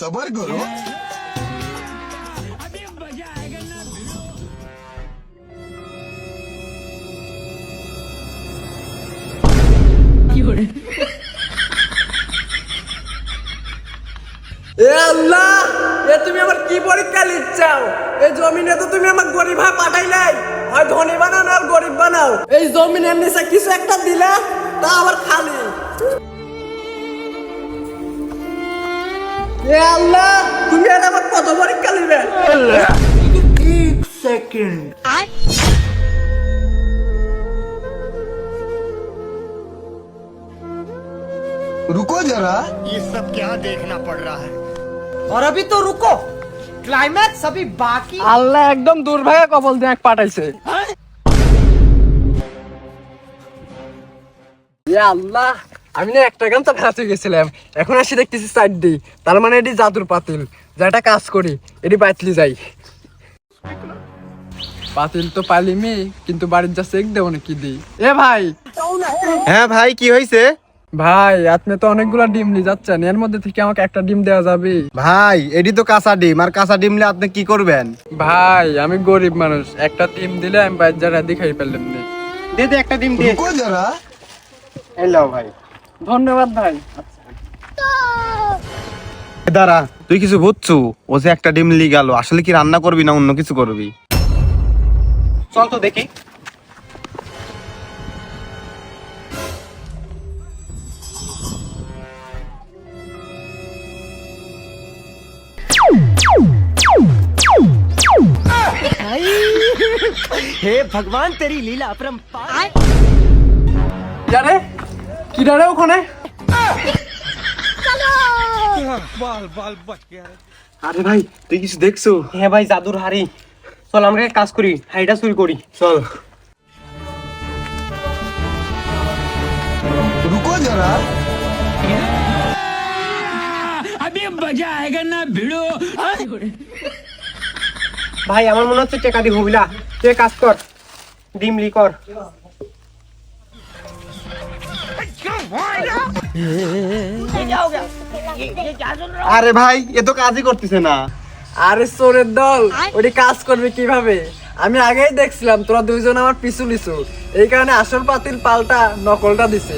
सबर करो। এ আল্লাহ, এ তুমি আমার কি পরীক্ষা লিখছাও? এই জমিনে তো তুমি আমার গরিব হয়ে পাঠাই নাই, হয় ধনী বানাও না গরিব বানাও। এই জমিনের নিচে কিছু একটা দিলা, তা আবার খালি। এ আল্লাহ, তুমি এটা আমার কত পরীক্ষা লিবে? एक सेकंड। रुको जरा, ये सब क्या देखना पड़ रहा है। और अभी तो रुको, क्लाइमैक्स अभी बाकी। আল্লাহ একদম দুর্ভাগ্য কপাল দিয়ে পাঠাইছে। এ আল্লাহ, আমি না একটা গান তো ভাতে গেছিলাম, এখন আসি দেখতেছি সাইড দি, তার মানে এটি জাদুর পাতিল, যেটা কাজ করি এটি পাতলি যাই। পাতিল তো পালিমি, কিন্তু বাড়ির যা চেক দেবো না কি দিই। এ ভাই, হ্যাঁ ভাই, কি হয়েছে? ভাই আপনি তো অনেকগুলা ডিম নিয়ে যাচ্ছেন, এর মধ্যে থেকে আমাকে একটা ডিম দেওয়া যাবে? ভাই, এটি তো কাঁচা ডিম, আর কাঁচা ডিম নিয়ে আপনি কি করবেন? ভাই আমি গরিব মানুষ, একটা ডিম দিলে আমি বাইর যারা দেখাই পেলাম না। দে দে একটা ডিম দে। रुको जरा। এলো ভাই। ধন্যবাদ ভাই। দাঁড়া, তুই কিছু বুঝছু? ও যে একটা ডিম নিয়ে গেল, আসলে কি রান্না করবি না অন্য কিছু করবি? চল তো দেখি। हे भगवान तेरी लीला अपरंपार। জানে কি রে ওখানে? আরে ভাই, তুই কিছু দেখছো? হ্যাঁ ভাই, জাদুর হাড়ি। চল আমরা এক কাজ করি, হাড়িটা চুরি করি। চল। रुको जरा। ভাই আমার মনে হচ্ছে টেকা দিব বুঝলা, তুই এক কাজ কর, ডিম লি কর। আরে ভাই, এ তো কাজই করতেছে না। আরে চোরের দল, ওটি কাজ করবে কিভাবে? আমি আগেই দেখছিলাম তোরা দুইজন আমার পিছু নিছু, এই কারণে আসল পাতিল পাল্টা নকলটা দিছে।